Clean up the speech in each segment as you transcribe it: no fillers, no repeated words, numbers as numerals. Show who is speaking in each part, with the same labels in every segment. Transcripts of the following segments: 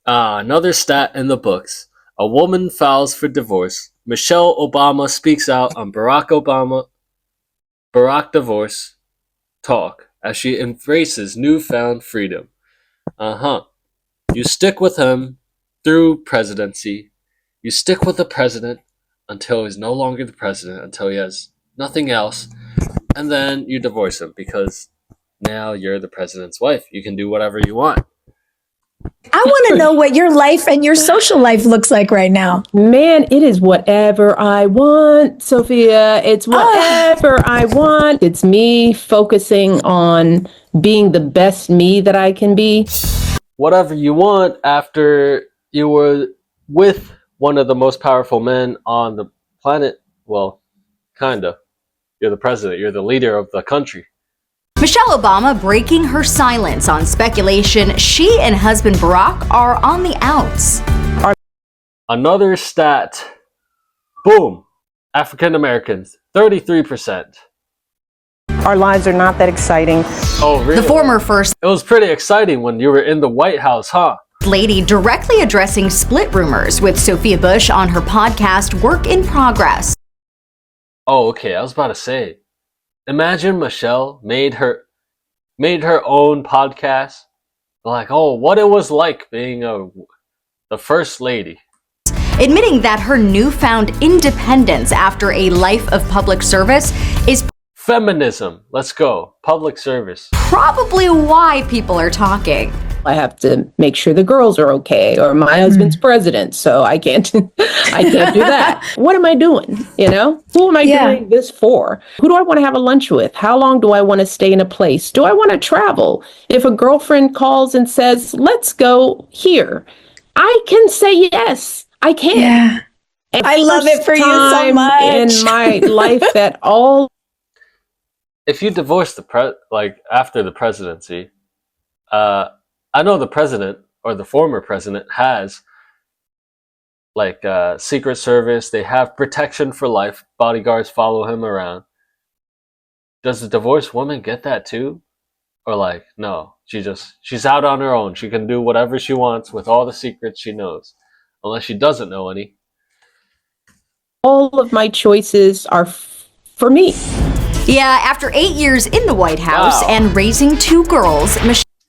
Speaker 1: Another stat in the books. A woman files for divorce. Michelle Obama speaks out on Barack divorce talk as she embraces newfound freedom. Uh-huh. You stick with him through presidency. You stick with the president until he's no longer the president, until he has nothing else, and then you divorce him because now you're the president's wife. You can do whatever you want.
Speaker 2: I want to know what your life and your social life looks like right now.
Speaker 3: Man, it is whatever I want, Sophia. It's whatever I want. It's me focusing on being the best me that I can be.
Speaker 1: Whatever you want after you were with one of the most powerful men on the planet. Well, kinda. You're the president. You're the leader of the country.
Speaker 4: Michelle Obama breaking her silence on speculation she and husband Barack are on the outs.
Speaker 1: Another stat. Boom. African Americans, 33%.
Speaker 3: Our lives are not that exciting.
Speaker 1: Oh, really?
Speaker 4: The former First
Speaker 1: It was pretty exciting when you were in the White House, huh?
Speaker 4: Lady directly addressing split rumors with Sophia Bush on her podcast Work in Progress.
Speaker 1: Oh, okay. I was about to say. Imagine Michelle made her own podcast. Like, oh, what it was like being the first lady.
Speaker 4: Admitting that her newfound independence after a life of public service is
Speaker 1: Feminism. Let's go. Public service.
Speaker 4: probably why people are talking.
Speaker 3: I have to make sure the girls are okay, or my husband's president, so I can't do that. What am I doing? Who am I doing this for? Who do I want to have a lunch with? How long do I want to stay in a place? Do I want to travel? If a girlfriend calls and says, let's go here, I can say yes, I can.
Speaker 2: Yeah. I love it for you so much.
Speaker 3: In my life that all...
Speaker 1: If you divorce after the presidency, I know the president or the former president has Secret Service. They have protection for life. Bodyguards follow him around. Does the divorced woman get that too? Or no, she's out on her own. She can do whatever she wants with all the secrets she knows, unless she doesn't know any.
Speaker 3: All of my choices are for me.
Speaker 4: Yeah, after 8 years in the White House and raising 2 girls,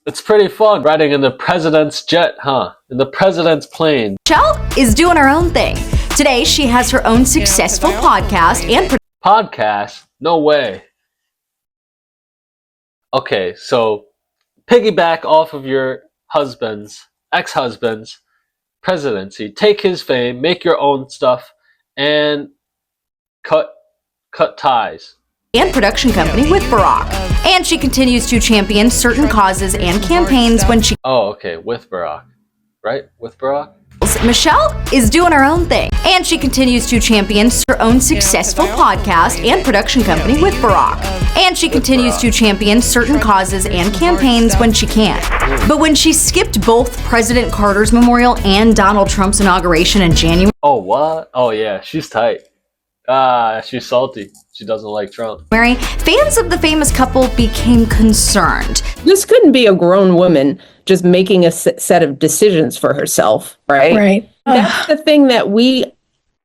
Speaker 1: It's pretty fun riding in the president's jet, huh? In the president's plane.
Speaker 4: Michelle is doing her own thing. Today, she has her own successful podcast and
Speaker 1: Podcast? No way. Okay, so piggyback off of your ex-husband's presidency. Take his fame, make your own stuff, and cut ties.
Speaker 4: and production company with Barack. And she continues to champion certain causes and campaigns when she...
Speaker 1: Oh, okay, with Barack. Right? With Barack?
Speaker 4: Michelle is doing her own thing. And she continues to champion her own successful podcast and production company with Barack. And she continues to champion certain causes and campaigns when she can. But when she skipped both President Carter's memorial and Donald Trump's inauguration in January...
Speaker 1: Oh, what? Oh, yeah, she's tight. She's salty. She doesn't like Trump.
Speaker 4: Fans of the famous couple became concerned.
Speaker 3: This couldn't be a grown woman just making a set of decisions for herself, right?
Speaker 2: Right.
Speaker 3: That's the thing that we,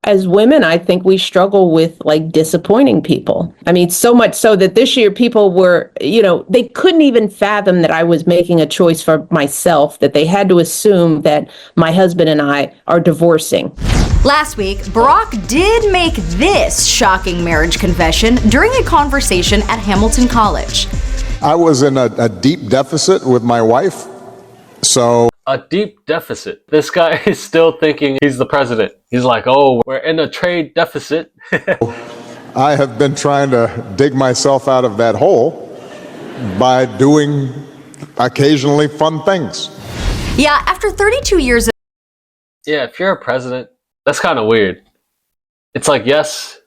Speaker 3: as women, I think we struggle with, disappointing people. I mean, so much so that this year people were, they couldn't even fathom that I was making a choice for myself, that they had to assume that my husband and I are divorcing.
Speaker 4: Last week, Barack did make this shocking marriage confession during a conversation at Hamilton College.
Speaker 5: I was in a deep deficit with my wife, so...
Speaker 1: A deep deficit. This guy is still thinking he's the president. He's like, oh, we're in a trade deficit.
Speaker 5: I have been trying to dig myself out of that hole by doing occasionally fun things.
Speaker 4: Yeah, after 32 years of...
Speaker 1: Yeah, if you're a president, that's kind of weird. It's like, yes,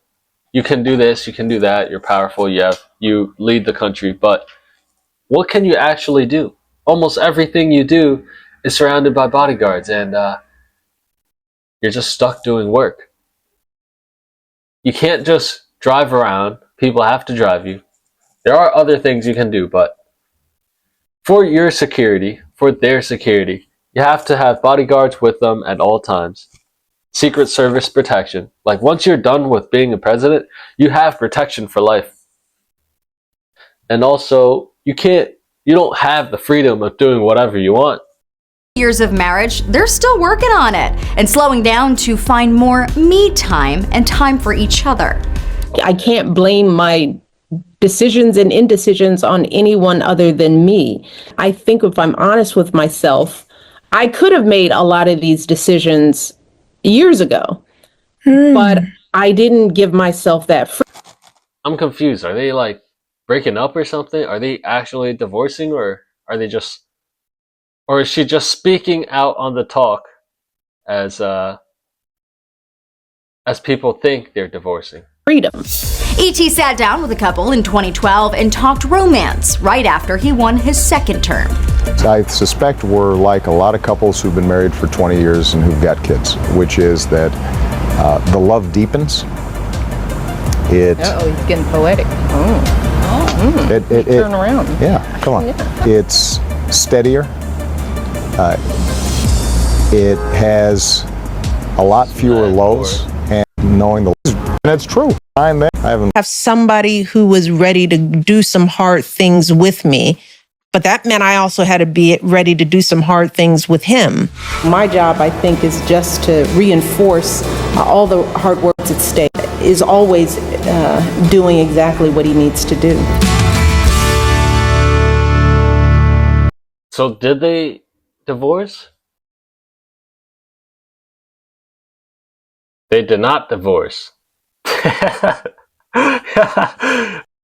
Speaker 1: you can do this, you can do that, you're powerful, you lead the country, but what can you actually do? Almost everything you do is surrounded by bodyguards, and you're just stuck doing work. You can't just drive around. People have to drive you. There are other things you can do, but for your security, for their security, You have to have bodyguards with them at all times. Secret Service protection. Like, once you're done with being a president, you have protection for life. And also, you don't have the freedom of doing whatever you want.
Speaker 4: Years of marriage, they're still working on it and slowing down to find more me time and time for each other.
Speaker 3: I can't blame my decisions and indecisions on anyone other than me. I think if I'm honest with myself, I could have made a lot of these decisions years ago, but I didn't give myself that freedom.
Speaker 1: I'm confused. Are they like breaking up or something? Are they actually divorcing, or are they just, or is she just speaking out on the talk as people think they're divorcing?
Speaker 4: E.T. sat down with a couple in 2012 and talked romance right after he won his second term.
Speaker 5: I suspect we're like a lot of couples who've been married for 20 years and who've got kids, which is that the love deepens.
Speaker 3: He's getting poetic. Turn around.
Speaker 5: Yeah, come on. Yeah. It's steadier. It has a lot fewer lows, and knowing and it's true. I
Speaker 6: have somebody who was ready to do some hard things with me, but that meant I also had to be ready to do some hard things with him.
Speaker 3: My job, I think, is just to reinforce all the hard work at stake, is always doing exactly what he needs to do.
Speaker 1: So did they divorce? They did not divorce.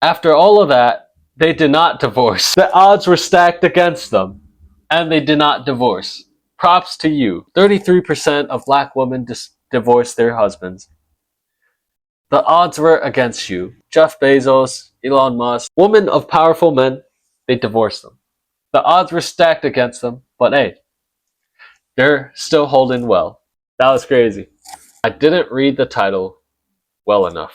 Speaker 1: After all of that, they did not divorce. The odds were stacked against them, and they did not divorce. Props to you. 33% of black women divorce their husbands. The odds were against you. Jeff Bezos, Elon Musk, women of powerful men, they divorced them. The odds were stacked against them, but hey, they're still holding well. That was crazy. I didn't read the title well enough.